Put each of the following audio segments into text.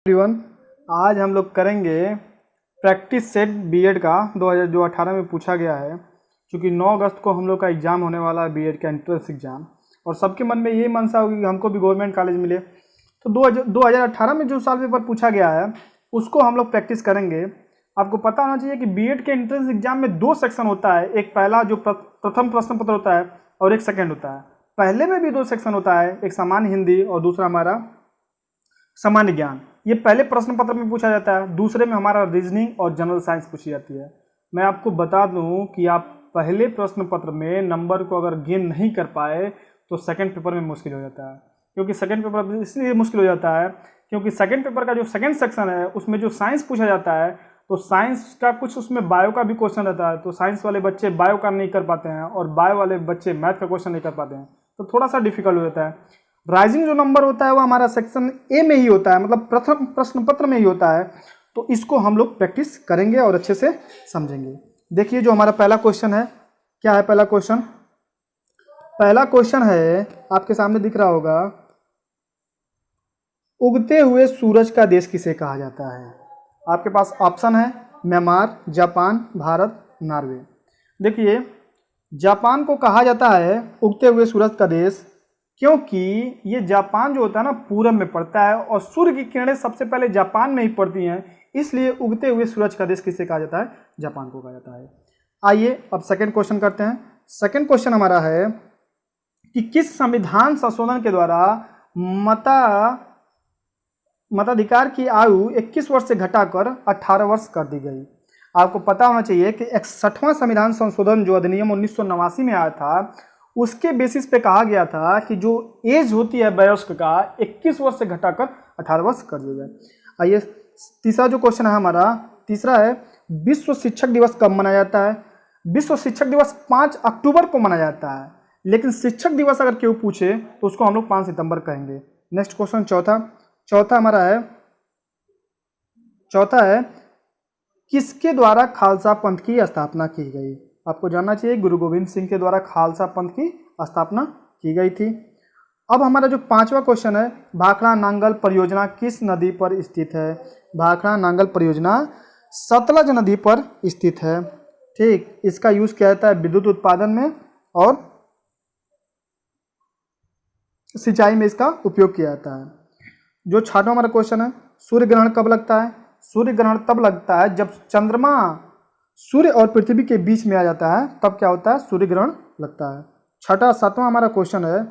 Everyone, आज हम लोग करेंगे प्रैक्टिस सेट बीएड का 2018 में पूछा गया है। क्योंकि 9 अगस्त को हम लोग का एग्ज़ाम होने वाला है बीएड का एंट्रेंस एग्ज़ाम, और सबके मन में ये मनसा होगी कि हमको भी गवर्नमेंट कॉलेज मिले। तो 2018 में जो साल पेपर पूछा गया है उसको हम लोग प्रैक्टिस करेंगे। आपको पता होना चाहिए कि बीएड के एंट्रेंस एग्जाम में 2 सेक्शन होता है, एक पहला जो प्रथम प्रश्न पत्र होता है और एक सेकेंड होता है। पहले में भी 2 सेक्शन होता है, एक सामान्य हिंदी और दूसरा हमारा सामान्य ज्ञान। ये पहले प्रश्न पत्र में पूछा जाता है, दूसरे में हमारा रीजनिंग और जनरल साइंस पूछी जाती है। मैं आपको बता दूं कि आप पहले प्रश्न पत्र में नंबर को अगर गेन नहीं कर पाए तो सेकंड पेपर में मुश्किल हो जाता है। क्योंकि सेकंड पेपर इसलिए मुश्किल हो जाता है क्योंकि सेकंड पेपर का जो सेकंड सेक्शन है उसमें जो साइंस पूछा जाता है, तो साइंस का कुछ उसमें बायो का भी क्वेश्चन रहता है। तो साइंस वाले बच्चे बायो का नहीं कर पाते हैं और बायो वाले बच्चे मैथ का क्वेश्चन नहीं कर पाते हैं, तो थोड़ा सा डिफिकल्ट हो जाता है। राइजिंग जो नंबर होता है वो हमारा सेक्शन ए में ही होता है, मतलब प्रथम प्रश्न पत्र में ही होता है। तो इसको हम लोग प्रैक्टिस करेंगे और अच्छे से समझेंगे। देखिए जो हमारा पहला क्वेश्चन है, क्या है पहला क्वेश्चन? पहला क्वेश्चन है, आपके सामने दिख रहा होगा, उगते हुए सूरज का देश किसे कहा जाता है? आपके पास ऑप्शन है म्यांमार, जापान, भारत, नॉर्वे। देखिए जापान को कहा जाता है उगते हुए सूरज का देश, क्योंकि ये जापान जो होता है ना पूरब में पड़ता है और सूर्य की किरणें सबसे पहले जापान में ही पड़ती हैं, इसलिए उगते हुए सूरज का देश किसे कहा जाता है? जापान को कहा जाता है। आइए अब सेकंड क्वेश्चन करते हैं। सेकंड क्वेश्चन हमारा है कि किस संविधान संशोधन के द्वारा मताधिकार की आयु 21 वर्ष से घटाकर 18 वर्ष कर दी गई? आपको पता होना चाहिए कि 61वां संविधान संशोधन जो अधिनियम 1989 में आया था, उसके बेसिस पे कहा गया था कि जो एज होती है वयस्क का 21 वर्ष से घटाकर 18 वर्ष कर दिया जाए। आइए तीसरा जो क्वेश्चन है हमारा, तीसरा है विश्व शिक्षक दिवस कब मनाया जाता है? विश्व शिक्षक दिवस 5 अक्टूबर को मनाया जाता है, लेकिन शिक्षक दिवस अगर केहू पूछे तो उसको हम लोग 5 सितंबर कहेंगे। नेक्स्ट क्वेश्चन चौथा हमारा है, चौथा है किसके द्वारा खालसा पंथ की स्थापना की गई? आपको जानना चाहिए गुरु गोविंद सिंह के द्वारा खालसा पंथ की स्थापना की गई थी। अब हमारा जो 5वां क्वेश्चन है, भाखड़ा नांगल परियोजना किस नदी पर स्थित है? भाखड़ा नांगल परियोजना सतलज नदी पर स्थित है। ठीक, इसका यूज किया जाता है विद्युत उत्पादन में और सिंचाई में इसका उपयोग किया जाता है। जो 6वां हमारा क्वेश्चन है, सूर्य ग्रहण कब लगता है? सूर्य ग्रहण तब लगता है जब चंद्रमा सूर्य और पृथ्वी के बीच में आ जाता है, तब क्या होता है? सूर्य ग्रहण लगता है। 7वां हमारा क्वेश्चन है,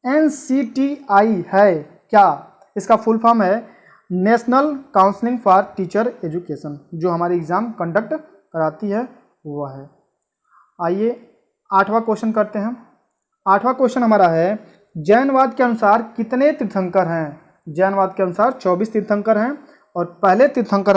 NCTI है क्या? इसका फुल फॉर्म है national counselling for teacher education, जो हमारी एग्जाम कंडक्ट कराती है वो है। आइए 8वां क्वेश्चन करते हैं। 8वां क्वेश्चन हमारा है, जैनवाद के अनुसार कितने तीर्थंकर हैं? जैनवाद के अनुसार 24 तीर्थंकर हैं, और पहले तीर्थंकर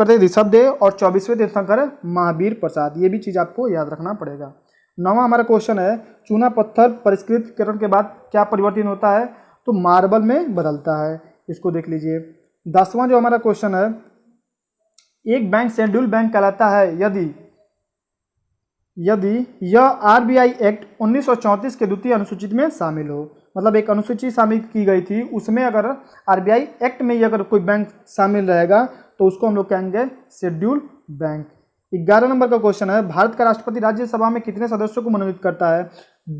थे ऋषभदेव और 24वें तीर्थंकर है महावीर प्रसाद। ये भी चीज़ आपको याद रखना पड़ेगा। 9वां हमारा क्वेश्चन है, चूना पत्थर परिष्कृतकरण के बाद क्या परिवर्तन होता है? तो मार्बल में बदलता है, इसको देख लीजिए। 10वां जो हमारा क्वेश्चन है, एक बैंक शेड्यूल बैंक कहलाता है यदि यह RBI एक्ट 1934 के द्वितीय अनुसूचित में शामिल हो। मतलब एक अनुसूची शामिल की गई थी, उसमें अगर RBI एक्ट में ही अगर कोई बैंक शामिल रहेगा तो उसको हम लोग कहेंगे शेड्यूल बैंक। 11 नंबर का क्वेश्चन है, भारत का राष्ट्रपति राज्यसभा में कितने सदस्यों को मनोनीत करता है?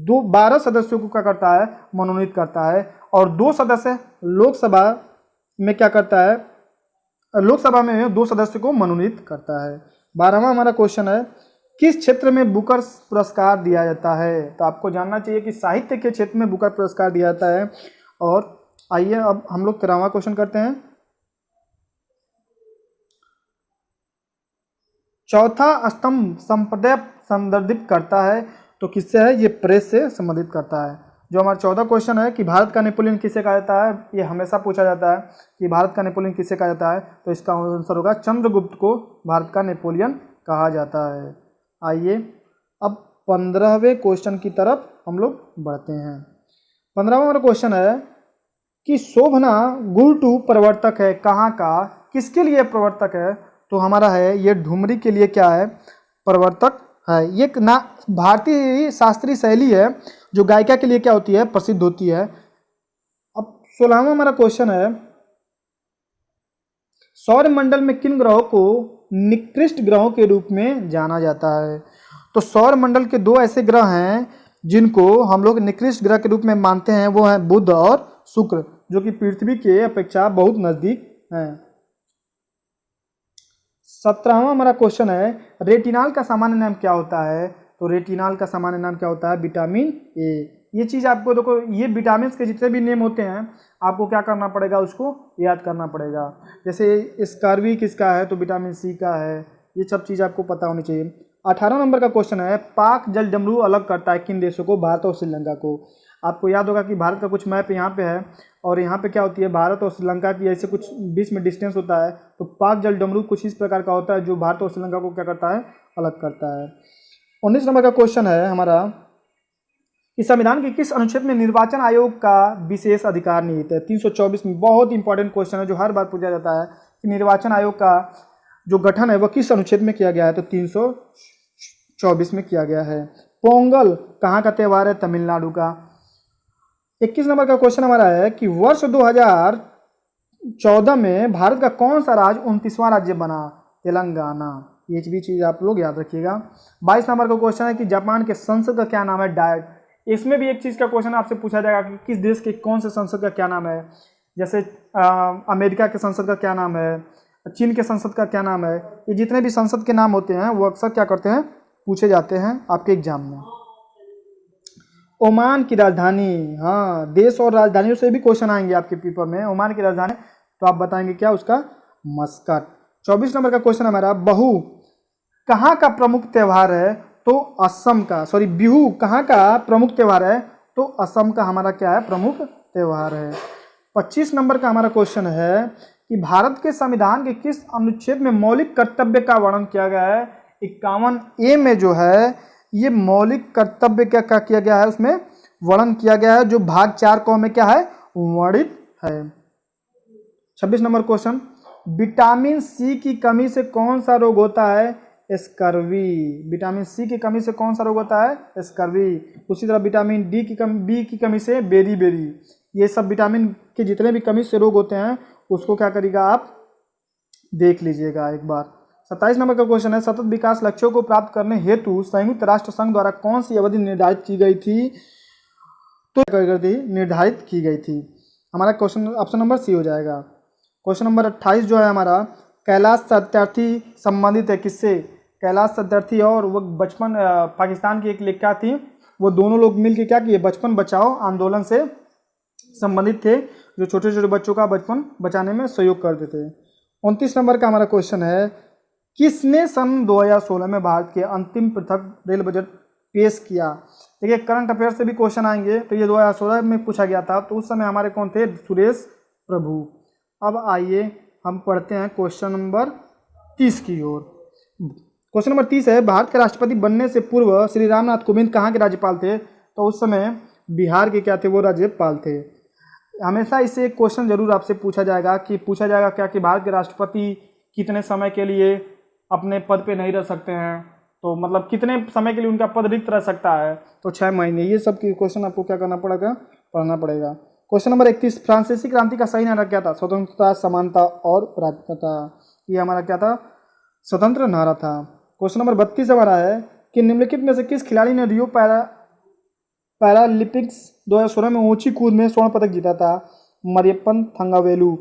12 सदस्यों को क्या करता है? मनोनीत करता है। और 2 सदस्य लोकसभा में क्या करता है? लोकसभा में 2 सदस्यों को मनोनीत करता है। 12वां हमारा क्वेश्चन है, किस क्षेत्र में बुकर पुरस्कार दिया जाता है? तो आपको जानना चाहिए कि साहित्य के क्षेत्र में बुकर पुरस्कार दिया जाता है। और आइए अब हम लोग 13वां क्वेश्चन करते हैं। चौथा स्तंभ संप्रदाय संदर्भित करता है, तो किससे है? ये प्रेस से संबंधित करता है। जो हमारा 14 क्वेश्चन है कि भारत का नेपोलियन किसे कहा जाता है? ये हमेशा पूछा जाता है कि भारत का नेपोलियन किसे कहा जाता है, तो इसका आंसर होगा चंद्रगुप्त को भारत का नेपोलियन कहा जाता है। आइए अब 15वें क्वेश्चन की तरफ हम लोग बढ़ते हैं। 15वां हमारा क्वेश्चन है कि शोभना गुरुटू प्रवर्तक है कहाँ का? किसके लिए प्रवर्तक है? तो हमारा है ये ठुमरी के लिए क्या है? प्रवर्तक है। ये ना भारतीय शास्त्रीय शैली है जो गायिका के लिए क्या होती है? प्रसिद्ध होती है। अब 16वां हमारा क्वेश्चन है, सौर मंडल में किन ग्रहों को निकृष्ट ग्रहों के रूप में जाना जाता है? तो सौर मंडल के दो ऐसे ग्रह हैं जिनको हम लोग निकृष्ट ग्रह के रूप में मानते हैं, वो हैं बुध और शुक्र, जो कि पृथ्वी के अपेक्षा बहुत नजदीक हैं। 17वां हमारा क्वेश्चन है, रेटिनॉल का सामान्य नाम क्या होता है? तो रेटिनॉल का सामान्य नाम क्या होता है? Vitamin A. ये चीज़ आपको देखो, ये विटामिन के जितने भी नेम होते हैं आपको क्या करना पड़ेगा, उसको याद करना पड़ेगा। जैसे स्कारवी किसका है? तो विटामिन सी का है। ये सब चीज़ आपको पता होनी चाहिए। 18 नंबर का क्वेश्चन है, पाक जल डमरू अलग करता है किन देशों को? भारत और श्रीलंका को। आपको याद होगा कि भारत का कुछ मैप यहाँ पे है और यहाँ पे क्या होती है, भारत और श्रीलंका की ऐसे कुछ बीच में डिस्टेंस होता है। तो पाक जल डमरू कुछ इस प्रकार का होता है जो भारत और श्रीलंका को क्या करता है, अलग करता है। 19 नंबर का क्वेश्चन है हमारा, इस संविधान के किस अनुच्छेद में निर्वाचन आयोग का विशेष अधिकार निहित है? 324 में। बहुत इंपॉर्टेंट क्वेश्चन है जो हर बार पूछा जाता है कि निर्वाचन आयोग का जो गठन है वह किस अनुच्छेद में किया गया है? तो 324 में किया गया है। पोंगल कहाँ का त्यौहार है? तमिलनाडु का। 21 नंबर का क्वेश्चन हमारा है कि वर्ष 2014 में भारत का कौन सा राज्य 29वां राज्य बना? तेलंगाना। ये भी चीज़ आप लोग याद रखिएगा। 22 नंबर का क्वेश्चन है कि जापान के संसद का क्या नाम है? डायट। इसमें भी एक चीज़ का क्वेश्चन आपसे पूछा जाएगा कि किस देश के कौन से संसद का क्या नाम है। जैसे अमेरिका के संसद का क्या नाम है, चीन के संसद का क्या नाम है। ये जितने भी संसद के नाम होते हैं वो अक्सर क्या करते हैं, पूछे जाते हैं आपके एग्जाम में। ओमान की राजधानी, हाँ, देश और राजधानियों से भी क्वेश्चन आएंगे आपके पेपर में। ओमान की राजधानी तो आप बताएंगे क्या, उसका मस्कट। 24 नंबर का क्वेश्चन हमारा, बहू कहाँ का प्रमुख त्यौहार है? तो असम का। सॉरी, बिहू कहाँ का प्रमुख त्यौहार है? तो असम का हमारा क्या है, प्रमुख त्यौहार है। 25 नंबर का हमारा क्वेश्चन है कि भारत के संविधान के किस अनुच्छेद में मौलिक कर्तव्य का वर्णन किया गया है? 51A में जो है ये मौलिक कर्तव्य क्या किया गया है, उसमें वर्णन किया गया है, जो भाग 4 क में क्या है, वर्णित है। 26 नंबर क्वेश्चन, विटामिन सी की कमी से कौन सा रोग होता है? स्कर्वी। विटामिन सी की कमी से कौन सा रोग होता है? स्कर्वी। उसी तरह विटामिन डी की कमी, बी की कमी से बेरी। ये सब विटामिन के जितने भी कमी से रोग होते हैं उसको क्या करिएगा, आप देख लीजिएगा एक बार। 27 नंबर का क्वेश्चन है, सतत विकास लक्ष्यों को प्राप्त करने हेतु संयुक्त राष्ट्र संघ द्वारा कौन सी अवधि निर्धारित की गई थी? तो निर्धारित की गई थी। हमारा क्वेश्चन ऑप्शन नंबर सी हो जाएगा। क्वेश्चन नंबर 28 जो है हमारा, कैलाश सत्यार्थी संबंधित है किससे? कैलाश सत्यार्थी और वो बचपन पाकिस्तान की एक लेखिका थी, वो दोनों लोग मिलकर क्या किए, बचपन बचाओ आंदोलन से संबंधित थे, जो छोटे छोटे बच्चों का बचपन बचाने में सहयोग करते थे। 29 नंबर का हमारा क्वेश्चन है, किसने सन 2016 में भारत के अंतिम पृथक रेल बजट पेश किया? देखिए, करंट अफेयर से भी क्वेश्चन आएंगे, तो ये 2016 में पूछा गया था, तो उस समय हमारे कौन थे? सुरेश प्रभु। अब आइए हम पढ़ते हैं क्वेश्चन नंबर 30 की ओर। क्वेश्चन नंबर 30 है, भारत के राष्ट्रपति बनने से पूर्व श्री रामनाथ कोविंद कहाँ के राज्यपाल थे? तो उस समय बिहार के क्या थे, वो राज्यपाल थे। हमेशा इससे एक क्वेश्चन जरूर आपसे पूछा जाएगा क्या कि भारत के राष्ट्रपति कितने समय के लिए अपने पद पे नहीं रह सकते हैं, तो मतलब कितने समय के लिए उनका पद रिक्त रह सकता है? तो 6 महीने। ये सब की क्वेश्चन आपको क्या करना पड़ेगा, पढ़ना पड़ेगा। क्वेश्चन नंबर 31, फ्रांसीसी क्रांति का सही नारा क्या था? स्वतंत्रता, समानता और पराधीनता। ये हमारा क्या था? स्वतंत्र नारा था। क्वेश्चन नंबर 32 हमारा है कि निम्नलिखित में से किस खिलाड़ी ने रियो पैरालिम्पिक्स 2016 में ऊंची कूद में स्वर्ण पदक जीता था? मरियप्पन थंगावेलु।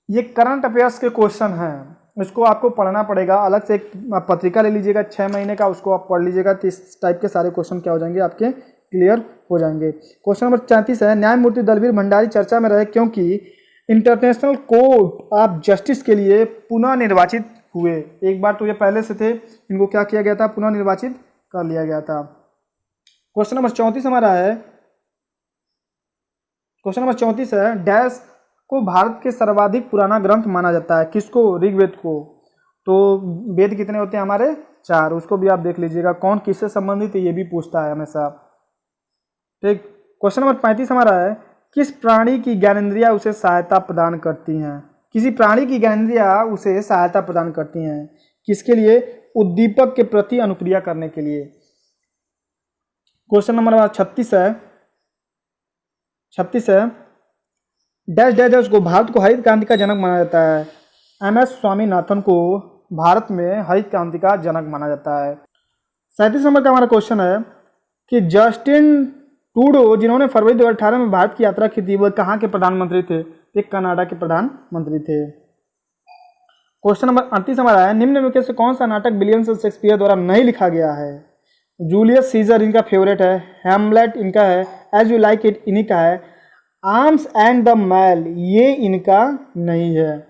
ये करंट अफेयर्स के क्वेश्चन हैं, इसको आपको पढ़ना पड़ेगा। अलग से एक पत्रिका ले लीजिएगा 6 महीने का, उसको आप पढ़ लीजिएगा, तो इस टाइप के सारे क्वेश्चन क्या हो जाएंगे, आपके क्लियर हो जाएंगे। क्वेश्चन नंबर 34 है, न्यायमूर्ति दलवीर भंडारी चर्चा में रहे क्योंकि इंटरनेशनल कोर्ट ऑफ जस्टिस के लिए पुनः निर्वाचित हुए। एक बार तो ये पहले से थे, इनको क्या किया गया था, पुनः निर्वाचित कर लिया गया था। क्वेश्चन नंबर 34 हमारा है, क्वेश्चन नंबर 34 है, डैश को भारत के सर्वाधिक पुराना ग्रंथ माना जाता है? किसको? ऋग्वेद को। तो वेद कितने होते हैं हमारे? 4। उसको भी आप देख लीजिएगा, कौन किससे संबंधित है ये भी पूछता है हमेशा। ठीक। क्वेश्चन नंबर 35 हमारा है, किस प्राणी की ज्ञानेंद्रिया उसे सहायता प्रदान करती हैं? किसी प्राणी की ज्ञानेंद्रिया उसे सहायता प्रदान करती हैं किसके लिए? उद्दीपक के प्रति अनुक्रिया करने के लिए। क्वेश्चन नंबर 36 है, डैश डैश डैश को भारत को हरित क्रांति का जनक माना जाता है। MS स्वामीनाथन को भारत में हरित क्रांति का जनक माना जाता है। 37 नंबर का हमारा क्वेश्चन है कि जस्टिन ट्रूडो जिन्होंने फरवरी 2018 में भारत की यात्रा की थी, वह कहाँ के प्रधानमंत्री थे? ये कनाडा के प्रधानमंत्री थे। क्वेश्चन नंबर 38 हमारा है, निम्नलिखित से कौन सा नाटक विलियम शेक्सपियर द्वारा नहीं लिखा गया है? जूलियस सीजर इनका फेवरेट है, हैमलेट इनका है, एज यू लाइक इट इन्हीं का है, आर्म्स एंड द मैल ये इनका नहीं है।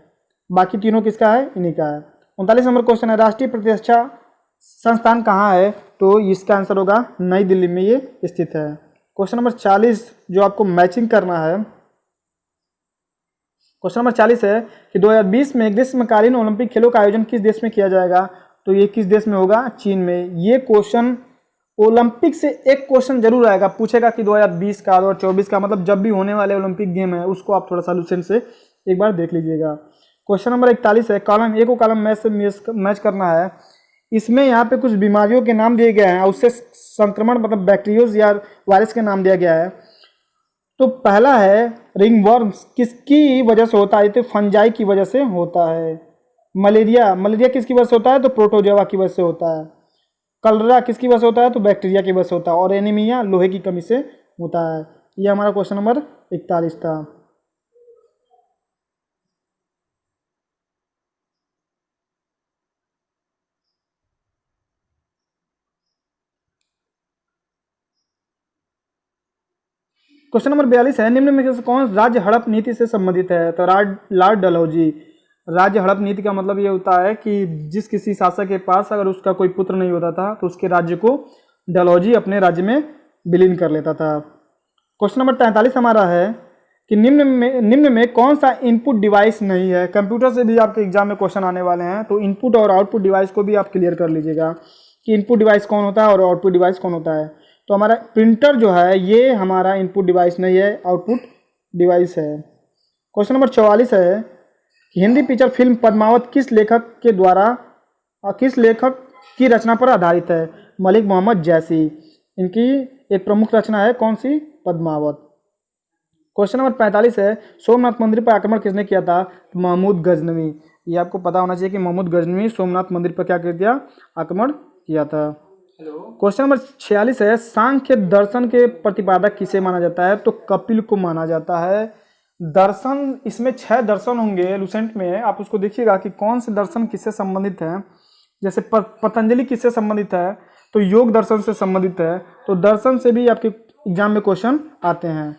बाकी तीनों किसका है? इन्हीं का है। 39 नंबर क्वेश्चन है, राष्ट्रीय प्रतिरक्षा संस्थान कहाँ है? तो इसका आंसर होगा नई दिल्ली में ये स्थित है। क्वेश्चन नंबर 40 जो आपको मैचिंग करना है, क्वेश्चन नंबर 40 है कि 2020 में ग्रीष्मकालीन ओलंपिक खेलों का आयोजन किस देश में किया जाएगा? तो ये किस देश में होगा? चीन में। ये क्वेश्चन ओलंपिक से एक क्वेश्चन जरूर आएगा, पूछेगा कि 2020 का 2024 का, मतलब जब भी होने वाले ओलंपिक गेम है उसको आप थोड़ा सोल्यूशन से एक बार देख लीजिएगा। क्वेश्चन नंबर 41 है, कॉलम ए को कॉलम मैच से मैच करना है। इसमें यहाँ पे कुछ बीमारियों के नाम दिए गए हैं, उससे संक्रमण मतलब बैक्टीरियोज या वायरस के नाम दिया गया है। तो पहला है रिंगवर्म्स, किसकी वजह से होता है? तो फंजाई की वजह से होता है। मलेरिया किसकी वजह से होता है? तो प्रोटोजोआ की वजह से होता है। कलरा किसकी वजह से होता है? तो बैक्टीरिया की वजह से होता है। और एनीमिया लोहे की कमी से होता है। ये हमारा क्वेश्चन नंबर 41 था। क्वेश्चन नंबर 42 है, निम्न में से कौन राज्य हड़प नीति से संबंधित है? तो लॉर्ड डलहौजी। राज्य हड़प नीति का मतलब ये होता है कि जिस किसी शासक के पास अगर उसका कोई पुत्र नहीं होता था तो उसके राज्य को डलहौजी अपने राज्य में विलीन कर लेता था। क्वेश्चन नंबर 43 हमारा है कि निम्न में कौन सा इनपुट डिवाइस नहीं है? कंप्यूटर से भी आपके एग्जाम में क्वेश्चन आने वाले हैं, तो इनपुट और आउटपुट डिवाइस को भी आप क्लियर कर लीजिएगा कि इनपुट डिवाइस कौन होता है और आउटपुट डिवाइस कौन होता है। तो हमारा प्रिंटर जो है ये हमारा इनपुट डिवाइस नहीं है, आउटपुट डिवाइस है। क्वेश्चन नंबर 44 है कि हिंदी पिक्चर फिल्म पद्मावत किस लेखक की रचना पर आधारित है? मलिक मोहम्मद जैसी। इनकी एक प्रमुख रचना है कौन सी? पद्मावत। क्वेश्चन नंबर 45 है, सोमनाथ मंदिर पर आक्रमण किसने किया था? महमूद गजनवी। ये आपको पता होना चाहिए कि महमूद गजनवी सोमनाथ मंदिर पर क्या कर दिया? आक्रमण किया था। क्वेश्चन नंबर 46 है, सांख्य दर्शन के प्रतिपादक किसे माना जाता है? तो कपिल को माना जाता है। दर्शन, इसमें 6 दर्शन होंगे लुसेंट में, आप उसको देखिएगा कि कौन से दर्शन किससे संबंधित है। जैसे पतंजलि किससे संबंधित है? तो योग दर्शन से संबंधित है। तो दर्शन से भी आपके एग्जाम में क्वेश्चन आते हैं।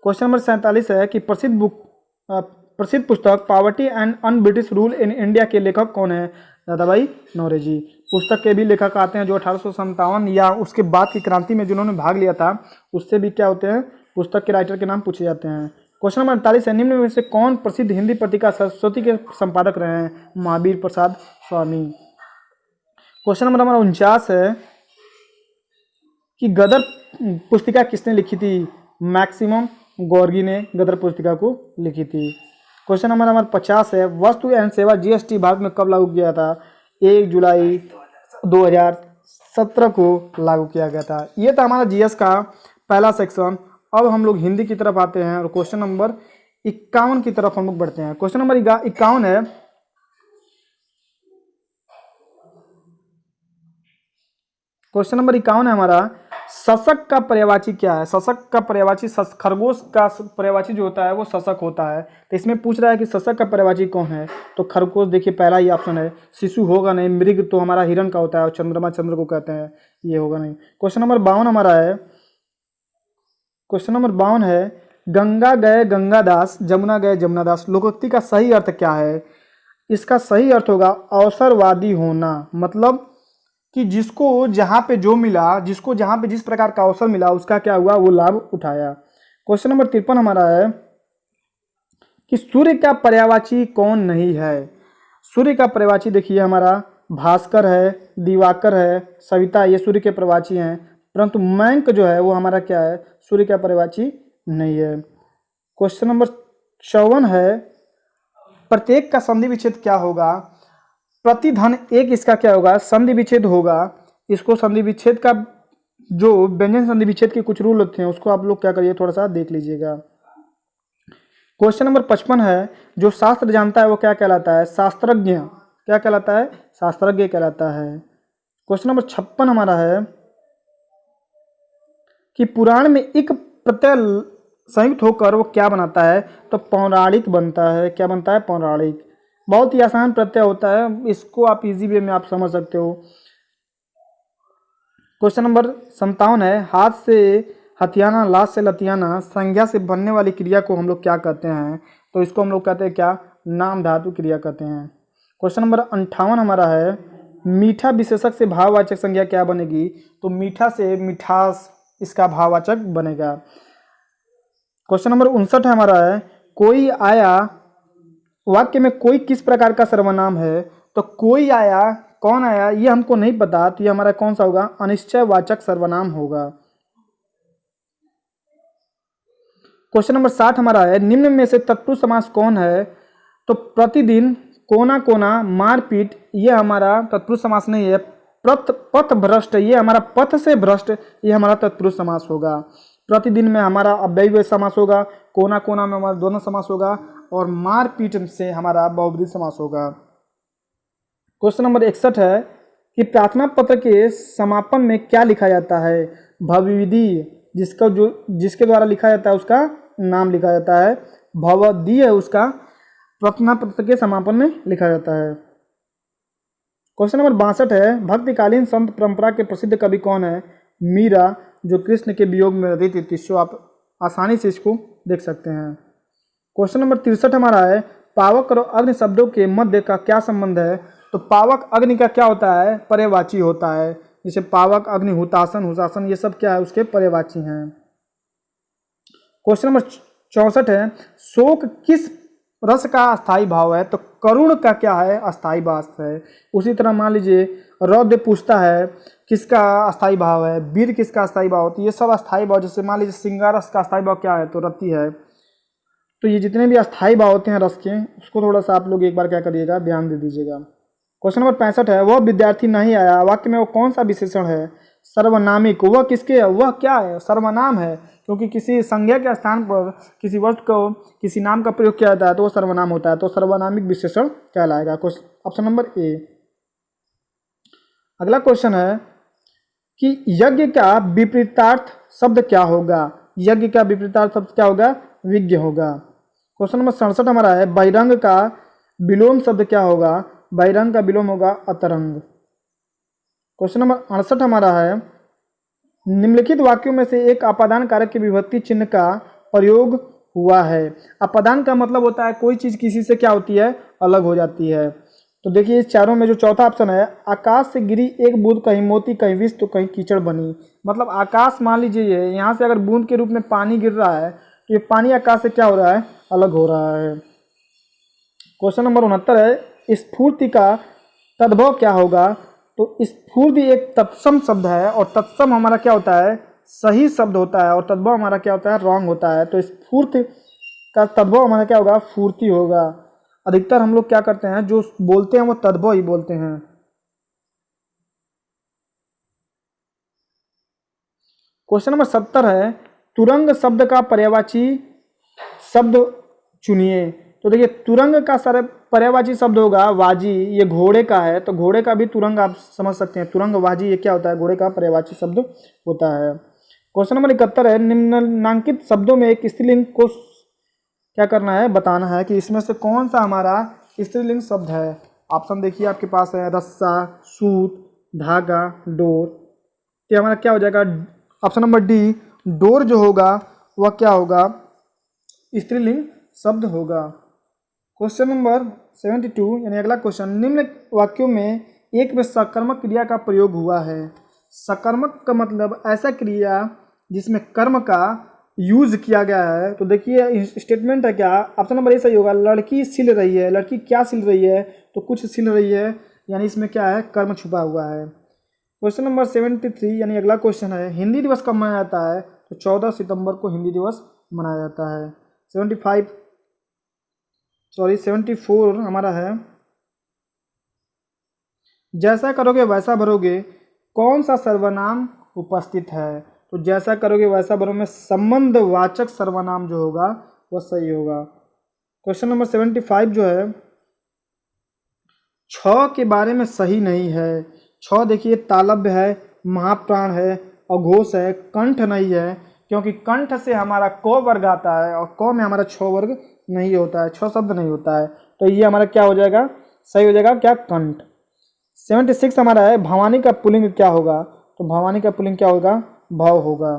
क्वेश्चन नंबर 47 है कि प्रसिद्ध पुस्तक poverty and un British rule in India के लेखक कौन है? दादाभाई नौरोजी। पुस्तक के भी लेखक आते हैं जो 1857 या उसके बाद की क्रांति में जिन्होंने भाग लिया था, उससे भी क्या होते हैं? पुस्तक के राइटर के नाम पूछे जाते हैं। क्वेश्चन नंबर 48 है, निम्न में से कौन प्रसिद्ध हिंदी पत्रिका सरस्वती के संपादक रहे हैं? महावीर प्रसाद स्वामी। क्वेश्चन नंबर हमारा 49 है कि गदर पुस्तिका किसने लिखी थी? मैक्सिमम गॉर्गी ने गदर पुस्तिका को लिखी थी। क्वेश्चन नंबर हमारा 50 है, वस्तु एवं सेवा GST भारत में कब लागू किया था? 1 जुलाई 2017 को लागू किया गया था। ये था हमारा GS का पहला सेक्शन। अब हम लोग हिंदी की तरफ आते हैं और क्वेश्चन नंबर 51 की तरफ हम लोग बढ़ते हैं। क्वेश्चन नंबर 51 है, क्वेश्चन नंबर 51 है हमारा, शशक का पर्यायवाची क्या है? शशक का पर्यायवाची, खरगोश का पर्यायवाची जो होता है वो शशक होता है। तो इसमें पूछ रहा है कि शशक का पर्यायवाची कौन है? तो खरगोश देखिए पहला ही ऑप्शन है। शिशु होगा नहीं, मृग तो हमारा हिरण का होता है और चंद्रमा चंद्र को कहते हैं, ये होगा नहीं। क्वेश्चन नंबर 52 हमारा है, क्वेश्चन नंबर 52 है, गंगा गए गंगादास जमुना गए जमुनादास लोकोक्ति का सही अर्थ क्या है? इसका सही अर्थ होगा अवसरवादी होना, मतलब कि जिसको जहाँ पे जो मिला, जिसको जहाँ पे जिस प्रकार का अवसर मिला उसका क्या हुआ? वो लाभ उठाया। क्वेश्चन नंबर 53 हमारा है कि सूर्य का पर्यायवाची कौन नहीं है? सूर्य का पर्यायवाची देखिए हमारा भास्कर है, दिवाकर है, सविता, ये सूर्य के पर्यायवाची हैं, परंतु मयंक जो है वो हमारा क्या है? सूर्य का पर्यायवाची नहीं है। क्वेश्चन नंबर 54 है, प्रत्येक का संधि विच्छेद क्या होगा? प्रतिधन एक इसका क्या होगा? संधि विच्छेद होगा। इसको संधि विच्छेद का जो व्यंजन संधि विच्छेद के कुछ रूल होते हैं उसको आप लोग क्या करिए थोड़ा सा देख लीजिएगा। क्वेश्चन नंबर 55 है, जो शास्त्र जानता है वो क्या कहलाता है? शास्त्रज्ञ। क्या कहलाता है? शास्त्रज्ञ कहलाता है। क्वेश्चन नंबर 56 हमारा है कि पुराण में एक प्रत्यय संयुक्त होकर वो क्या बनाता है? तो पौराणिक बनता है। क्या बनता है? पौराणिक। बहुत ही आसान प्रत्यय होता है, इसको आप इजी वे में आप समझ सकते हो। क्वेश्चन नंबर 57 है, हाथ से हथियाना, लाश से लतियाना, संज्ञा से बनने वाली क्रिया को हम लोग क्या कहते हैं? तो इसको हम लोग कहते हैं क्या? नाम धातु क्रिया कहते हैं। क्वेश्चन नंबर 58 हमारा है, मीठा विशेषक से भाववाचक संज्ञा क्या बनेगी? तो मीठा से मिठास इसका भाववाचक बनेगा। क्वेश्चन नंबर 59 हमारा है, कोई आया वाक्य में कोई किस प्रकार का सर्वनाम है? तो कोई आया, कौन आया ये हमको नहीं पता, तो ये हमारा कौन सा होगा? अनिश्चयवाचक सर्वनाम होगा। क्वेश्चन नंबर 60 हमारा है, निम्न में से तत्पुरुष समास कौन है? तो प्रतिदिन, कोना कोना, मारपीट, ये हमारा तत्पुरुष समास नहीं है। पथ भ्रष्ट, ये हमारा पथ से भ्रष्ट, ये हमारा तत्पुरुष समास होगा। प्रतिदिन में हमारा अव्ययीय समास होगा, कोना कोना में हमारा द्वंद्व समास होगा, और मारपीट से हमारा बहुब्रीहि समास होगा। क्वेश्चन नंबर 61 है कि प्रार्थना पत्र के समापन में क्या लिखा जाता है? भवविधि, जिसके द्वारा लिखा जाता है उसका नाम लिखा जाता है। भवदीय उसका प्रार्थना पत्र के समापन में लिखा जाता है। क्वेश्चन नंबर 62 है, भक्तिकालीन संत परंपरा के प्रसिद्ध कवि कौन है? मीरा, जो कृष्ण के वियोग में रचित थी। आप आसानी से इसको देख सकते हैं। क्वेश्चन नंबर 63 हमारा है, पावक और अग्नि शब्दों के मध्य का क्या संबंध है? तो पावक अग्नि का क्या होता है? पर्यायवाची होता है। जैसे पावक, अग्नि, हुतासन, हुशासन, ये सब क्या है? उसके पर्यायवाची हैं। क्वेश्चन नंबर 64 है, शोक किस रस का अस्थाई भाव है? तो करुण का क्या है? अस्थाई भाव है। उसी तरह मान लीजिए रौद्र पूछता है किसका अस्थाई भाव है, वीर किसका अस्थाई भाव होती है, ये सब अस्थाई भाव। जैसे मान लीजिए श्रृंगार रस का अस्थाई भाव क्या है? तो रति है। तो ये जितने भी अस्थाई भाव होते हैं रस के, उसको थोड़ा सा आप लोग एक बार क्या करिएगा? ध्यान दे दीजिएगा। क्वेश्चन नंबर 65 है, वह विद्यार्थी नहीं आया, वाक्य में वो कौन सा विशेषण है? सर्वनामिक। वह किसके? वह क्या है? सर्वनाम है, क्योंकि किसी संज्ञा के स्थान पर किसी वस्तु को, किसी नाम का प्रयोग किया जाता है तो वो सर्वनाम होता है, तो सर्वनामिक विशेषण कहलाएगा। Option number A. अगला क्वेश्चन है कि यज्ञ का विपरीतार्थ शब्द क्या होगा? यज्ञ का विपरीतार्थ शब्द क्या होगा? विज्ञ होगा। क्वेश्चन नंबर 67 हमारा है, बहिरंग का विलोम शब्द क्या होगा? बहिरंग का विलोम होगा अतरंग। क्वेश्चन नंबर 68 हमारा है, निम्नलिखित वाक्यों में से एक अपादान कारक के विभक्ति चिन्ह का प्रयोग हुआ है। अपादान का मतलब होता है कोई चीज किसी से क्या होती है? अलग हो जाती है। तो देखिए इस चारों में जो चौथा ऑप्शन है, आकाश से गिरी एक बूंद, कहीं मोती, कहीं विष, तो कहीं कीचड़ बनी। मतलब आकाश, मान लीजिए यहाँ से अगर बूंद के रूप में पानी गिर रहा है तो ये पानी आकाश से क्या हो रहा है? अलग हो रहा है। क्वेश्चन नंबर 69 है, स्फूर्ति का तद्भव क्या होगा? तो स्फूर्ति एक तत्सम शब्द है, और तत्सम हमारा क्या होता है? सही शब्द होता है, और तद्भव हमारा क्या होता है? रॉन्ग होता है। तो स्फूर्ति का तद्भव हमारा क्या होगा? फूर्ति होगा। अधिकतर हम लोग क्या करते हैं, जो बोलते हैं वो तद्भव ही बोलते हैं। क्वेश्चन नंबर 70 है, तुरंग शब्द का पर्यायवाची शब्द चुनिए। तो देखिए तुरंग का पर्यायवाची शब्द होगा वाजी। ये घोड़े का है, तो घोड़े का भी तुरंग आप समझ सकते हैं। तुरंग वाजी, ये क्या होता है? घोड़े का पर्यायवाची शब्द होता है। क्वेश्चन नंबर 71 है, निम्नलिखित शब्दों में एक स्त्रीलिंग को क्या करना है? बताना है कि इसमें से कौन सा हमारा स्त्रीलिंग शब्द है। ऑप्शन देखिए आपके पास है, रस्सा, सूत, धागा, डोर। तो हमारा क्या हो जाएगा? ऑप्शन नंबर डी, डोर जो होगा वह क्या होगा? स्त्रीलिंग शब्द होगा। क्वेश्चन नंबर 72 यानी अगला क्वेश्चन, निम्न वाक्यों में एक में सकर्मक क्रिया का प्रयोग हुआ है। सकर्मक का मतलब ऐसा क्रिया जिसमें कर्म का यूज किया गया है। तो देखिए स्टेटमेंट है क्या? ऑप्शन नंबर ए सही होगा। लड़की सिल रही है। लड़की क्या सिल रही है? तो कुछ सिल रही है, यानी इसमें क्या है? कर्म छुपा हुआ है। क्वेश्चन नंबर 73 यानी अगला क्वेश्चन है, हिंदी दिवस कब मनाया जाता है? तो 14 सितंबर को हिंदी दिवस मनाया जाता है। 74 हमारा है, जैसा करोगे वैसा भरोगे, कौन सा सर्वनाम उपस्थित है? तो जैसा करोगे वैसा भरो में संबंधवाचक सर्वनाम जो होगा वह सही होगा। क्वेश्चन नंबर 75 जो है, छ के बारे में सही नहीं है। छ देखिए तालव्य है, महाप्राण है, अघोष है, कंठ नहीं है, क्योंकि कंठ से हमारा क वर्ग आता है और क में हमारा छ वर्ग नहीं होता है, छ शब्द नहीं होता है, तो ये हमारा क्या हो जाएगा, सही हो जाएगा क्या, कंठ। 76 हमारा है, भवानी का पुल्लिंग क्या होगा, तो भवानी का पुल्लिंग क्या होगा, भव होगा।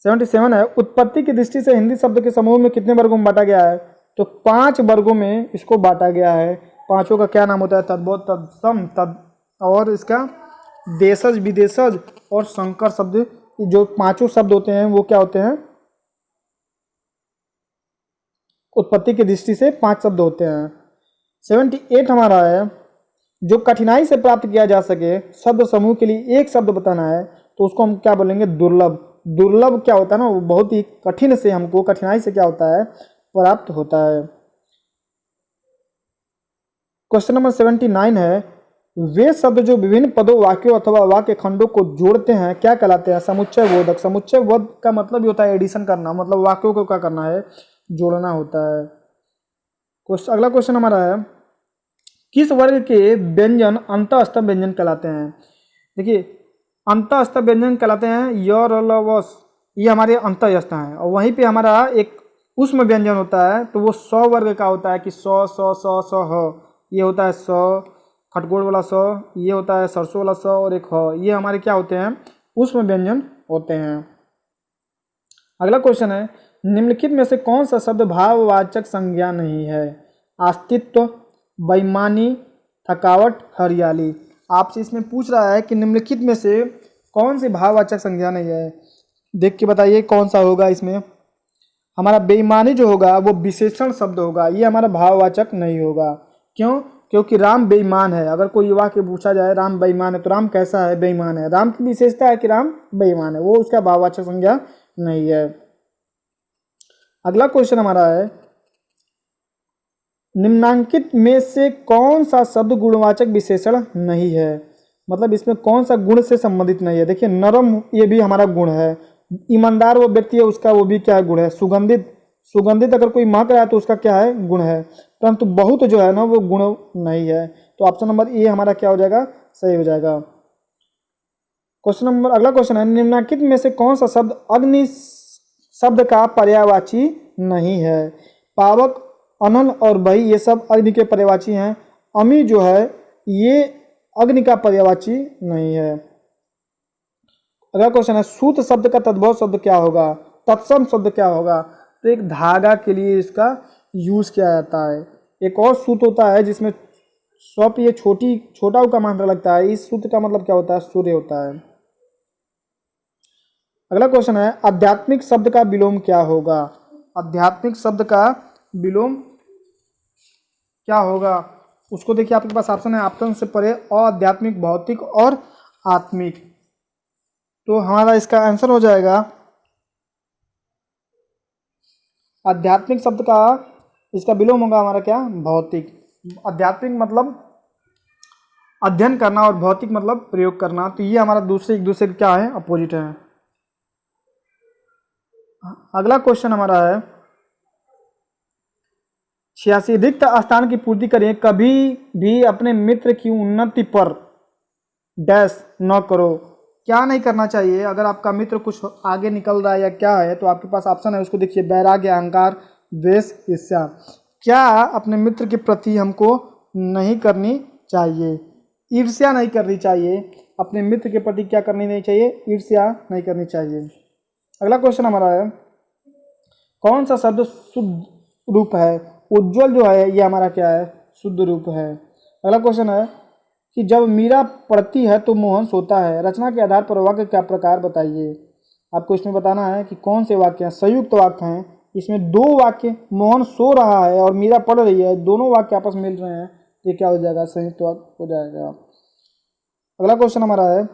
77 है, उत्पत्ति की दृष्टि से हिंदी शब्द के समूह में कितने वर्गों में बांटा गया है, तो 5 वर्गों में इसको बांटा गया है। पांचों का क्या नाम होता है, तद्भव, तत्सम, तद, और इसका देशज, विदेशज और संकर शब्द, जो पांचों शब्द होते हैं वो क्या होते हैं, उत्पत्ति की दृष्टि से 5 शब्द होते हैं। 78 हमारा है, जो कठिनाई से प्राप्त किया जा सके शब्द समूह के लिए एक शब्द बताना है, तो उसको हम क्या बोलेंगे, दुर्लभ। दुर्लभ क्या होता है ना, वो बहुत ही कठिन से, हमको कठिनाई से क्या होता है, प्राप्त होता है। क्वेश्चन नंबर 79 है, वे शब्द जो विभिन्न पदों, वाक्यों अथवा वाक्य खंडों को जोड़ते हैं क्या कहलाते हैं, समुच्चय बोधक। समुच्चय बोध का मतलब ही होता है एडिशन करना, मतलब वाक्यों को क्या करना है, जोड़ना होता है। अगला क्वेश्चन हमारा है, किस वर्ग के व्यंजन अंतःस्थ व्यंजन कहलाते हैं। देखिए अंतःस्थ व्यंजन कहलाते हैं य, र, ल, व, ये हमारे अंतःस्थ हैं, और वहीं पे हमारा एक उष्म व्यंजन होता है, तो वो स वर्ग का होता है कि स, स, स, स, ह, ये होता है स, खटगोड़ वाला स, ये होता है सरसों वाला स, और एक ह, ये हमारे क्या होते हैं, उष्म व्यंजन होते हैं। अगला क्वेश्चन है, निम्नलिखित में से कौन सा शब्द भाववाचक संज्ञा नहीं है, अस्तित्व, बेईमानी, थकावट, हरियाली। आपसे इसमें पूछ रहा है कि निम्नलिखित में से कौन सी भाववाचक संज्ञा नहीं है, देख के बताइए कौन सा होगा। इसमें हमारा बेईमानी जो होगा वो विशेषण शब्द होगा, ये हमारा भाववाचक नहीं होगा। क्यों, क्योंकि राम बेईमान है। अगर कोई वाक्य पूछा जाए राम बेईमान है, तो राम कैसा है, बेईमान है। राम की विशेषता है कि राम बेईमान है, वो उसका भाववाचक संज्ञा नहीं है। अगला क्वेश्चन हमारा है, निम्नांकित में से कौन सा शब्द गुणवाचक विशेषण नहीं है, मतलब इसमें कौन सा गुण से संबंधित नहीं है। देखिए नरम, ये भी हमारा गुण है। ईमानदार वो व्यक्ति है, उसका वो भी क्या है, गुण है। सुगंधित, सुगंधित अगर कोई महक रहा है तो उसका क्या है, गुण है। परंतु बहुत जो है ना वो गुण नहीं है, तो ऑप्शन नंबर ए हमारा क्या हो जाएगा, सही हो जाएगा। क्वेश्चन नंबर, अगला क्वेश्चन है, निम्नलिखित में से कौन सा शब्द अग्नि शब्द का पर्यायवाची नहीं है। पावक, अनल और बही ये सब अग्नि के पर्यायवाची हैं। अमी जो है ये अग्नि का पर्यायवाची नहीं है। अगला क्वेश्चन है, सूत शब्द का तद्भव शब्द क्या होगा, तत्सम शब्द क्या होगा। तो एक धागा के लिए इसका यूज किया जाता है। एक और सूत होता है जिसमें स्वप, ये छोटा का मात्रा लगता है। इस सूत्र का मतलब क्या होता है, सूर्य होता है। अगला क्वेश्चन है, आध्यात्मिक शब्द का विलोम क्या होगा। आध्यात्मिक शब्द का विलोम क्या होगा, उसको देखिए आपके पास ऑप्शन है, ऑप्शन से परे आध्यात्मिक, भौतिक और आत्मिक। तो हमारा इसका आंसर हो जाएगा आध्यात्मिक शब्द का, इसका विलोम होगा हमारा क्या, भौतिक। आध्यात्मिक मतलब अध्ययन करना और भौतिक मतलब प्रयोग करना, तो ये हमारा एक दूसरे के क्या है, अपोजिट है। अगला क्वेश्चन हमारा है 86, रिक्त स्थान की पूर्ति करें, कभी भी अपने मित्र की उन्नति पर डैश न करो। क्या नहीं करना चाहिए, अगर आपका मित्र कुछ आगे निकल रहा है या क्या है, तो आपके पास ऑप्शन है, उसको देखिए, वैराग्य, अहंकार, द्वेष, ईर्ष्या। क्या अपने मित्र के प्रति हमको नहीं करनी चाहिए, ईर्ष्या नहीं करनी चाहिए। अपने मित्र के प्रति क्या करनी नहीं चाहिए, ईर्ष्या नहीं करनी चाहिए। अगला क्वेश्चन हमारा है, कौन सा शब्द शुद्ध रूप है। उज्ज्वल जो है ये हमारा क्या है, शुद्ध रूप है। अगला क्वेश्चन है कि जब मीरा पढ़ती है तो मोहन सोता है। रचना के आधार पर वाक्य का प्रकार बताइए। आपको इसमें बताना है कि कौन से वाक्य हैं, संयुक्त वाक्य हैं। इसमें 2 वाक्य, मोहन सो रहा है और मीरा पढ़ रही है, दोनों वाक्य आपस में मिल रहे हैं, ये क्या हो जाएगा, संयुक्त वाक्य हो जाएगा। अगला क्वेश्चन हमारा है,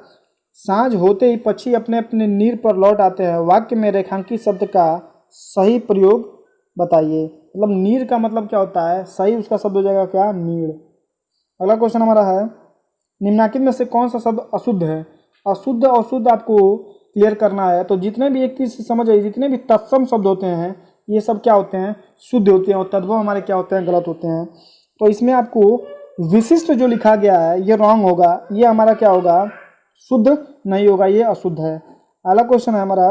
सांझ होते ही पक्षी अपने अपने नीर पर लौट आते हैं। वाक्य में रेखांकित शब्द का सही प्रयोग बताइए। मतलब नीर का मतलब क्या होता है, सही उसका शब्द हो जाएगा क्या, नीड़। अगला क्वेश्चन हमारा है, निम्नलिखित में से कौन सा शब्द अशुद्ध है। अशुद्ध और शुद्ध आपको क्लियर करना है, तो जितने भी एक चीज समझ आइए, जितने भी तत्सम शब्द होते हैं ये सब क्या होते हैं, शुद्ध होते हैं, और तद्भव हमारे क्या होते हैं, गलत होते हैं। तो इसमें आपको विशिष्ट जो लिखा गया है ये रॉन्ग होगा, ये हमारा क्या होगा, शुद्ध नहीं होगा, ये अशुद्ध है। अगला क्वेश्चन है हमारा,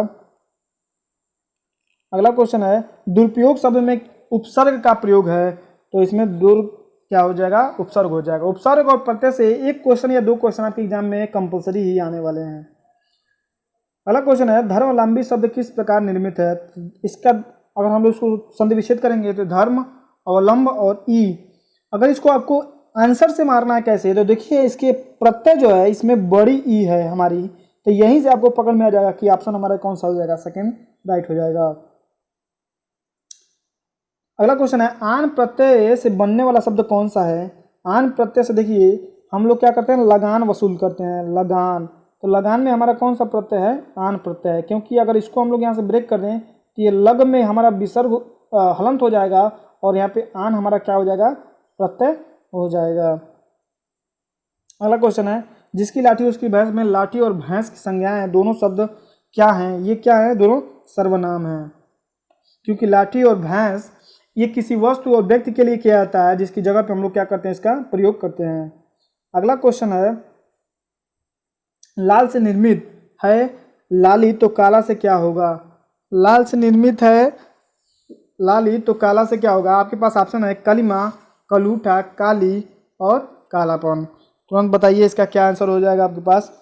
अगला क्वेश्चन है दुरुपयोग शब्द में उपसर्ग का प्रयोग है, तो इसमें दुर क्या हो जाएगा, उपसर्ग हो जाएगा। उपसर्ग और प्रत्यय से एक क्वेश्चन या दो क्वेश्चन आपके एग्जाम में कंपलसरी ही आने वाले हैं। अगला क्वेश्चन है धर्मावलंबी शब्द किस प्रकार निर्मित है, इसका अगर हम लोग इसको संधि विच्छेद करेंगे तो धर्म, अवलंब और ई। अगर इसको आपको आंसर से मारना है कैसे, तो देखिए इसके प्रत्यय जो है इसमें बड़ी ई है हमारी, तो यहीं से आपको पकड़ में आ जाएगा कि ऑप्शन हमारा कौन सा हो जाएगा, सेकंड राइट हो जाएगा। अगला क्वेश्चन है आन प्रत्यय से बनने वाला शब्द कौन सा है। आन प्रत्यय से देखिए हम लोग क्या करते हैं, लगान वसूल करते हैं, लगान। तो लगान में हमारा कौन सा प्रत्यय है, आन प्रत्यय है, क्योंकि अगर इसको हम लोग यहाँ से ब्रेक कर दें तो ये लग में हमारा विसर्ग हलंत हो जाएगा और यहाँ पे आन हमारा क्या हो जाएगा, प्रत्यय हो जाएगा। अगला क्वेश्चन है जिसकी लाठी उसकी भैंस में लाठी और भैंस की संज्ञाएं हैं, दोनों शब्द क्या हैं, ये क्या है, दोनों सर्वनाम हैं, क्योंकि लाठी और भैंस ये किसी वस्तु और व्यक्ति के लिए किया जाता है जिसकी जगह पे हम लोग क्या करते हैं, इसका प्रयोग करते हैं। अगला क्वेश्चन है लाल से निर्मित है लाली तो काला से क्या होगा। लाल से निर्मित है लाली तो काला से क्या होगा, आपके पास ऑप्शन है कलिमा, कलूठा, काली और कालापन। तुरंत बताइए इसका क्या आंसर हो जाएगा आपके पास।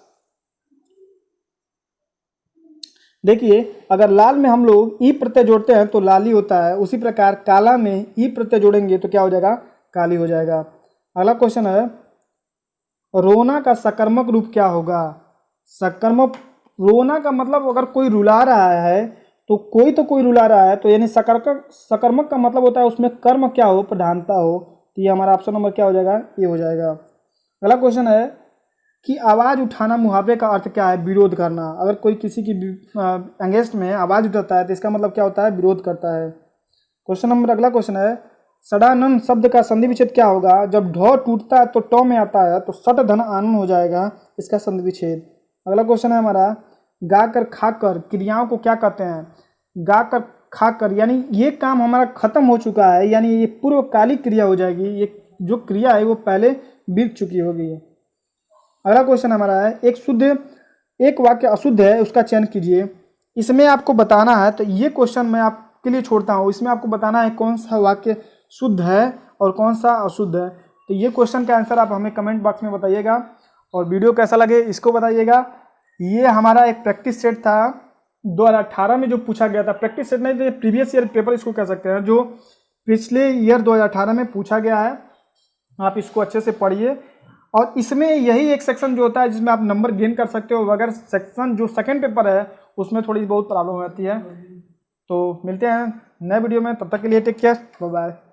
देखिए अगर लाल में हम लोग ई प्रत्यय जोड़ते हैं तो लाली होता है, उसी प्रकार काला में ई प्रत्यय जोड़ेंगे तो क्या हो जाएगा, काली हो जाएगा। अगला क्वेश्चन है रोना का सकर्मक रूप क्या होगा। सकर्मक, रोना का मतलब अगर कोई रुला रहा है तो कोई रुला रहा है, तो यानी सकर्मक का मतलब होता है उसमें कर्म क्या हो, प्रधानता हो, तो ये हमारा ऑप्शन नंबर क्या हो जाएगा, ये हो जाएगा। अगला क्वेश्चन है कि आवाज़ उठाना मुहावरे का अर्थ क्या है, विरोध करना। अगर कोई किसी की अगेंस्ट में आवाज़ उठाता है तो इसका मतलब क्या होता है, विरोध करता है। क्वेश्चन नंबर, अगला क्वेश्चन है सडानन शब्द का संधि विच्छेद क्या होगा। जब ढ टूटता है तो ट में आता है, तो सट धन आनन हो जाएगा इसका संधि विच्छेद। अगला क्वेश्चन है हमारा गाकर खाकर क्रियाओं को क्या कहते हैं। गाकर खाकर यानी ये काम हमारा खत्म हो चुका है, यानी ये पूर्वकालिक क्रिया हो जाएगी, ये जो क्रिया है वो पहले बीत चुकी होगी। अगला क्वेश्चन हमारा है एक वाक्य अशुद्ध है उसका चयन कीजिए। इसमें आपको बताना है, तो ये क्वेश्चन मैं आपके लिए छोड़ता हूँ, इसमें आपको बताना है कौन सा वाक्य शुद्ध है और कौन सा अशुद्ध है। तो ये क्वेश्चन का आंसर आप हमें कमेंट बॉक्स में बताइएगा, और वीडियो कैसा लगे इसको बताइएगा। ये हमारा एक प्रैक्टिस सेट था 2018 में जो पूछा गया था, प्रैक्टिस सेट नहीं तो प्रीवियस ईयर पेपर इसको कह सकते हैं, जो पिछले ईयर 2018 में पूछा गया है। आप इसको अच्छे से पढ़िए, और इसमें यही एक सेक्शन जो होता है जिसमें आप नंबर गेन कर सकते हो, अगर सेक्शन जो सेकंड पेपर है उसमें थोड़ी बहुत प्रॉब्लम होती है। तो मिलते हैं नए वीडियो में, तब तक के लिए टेक केयर, बाय बाय।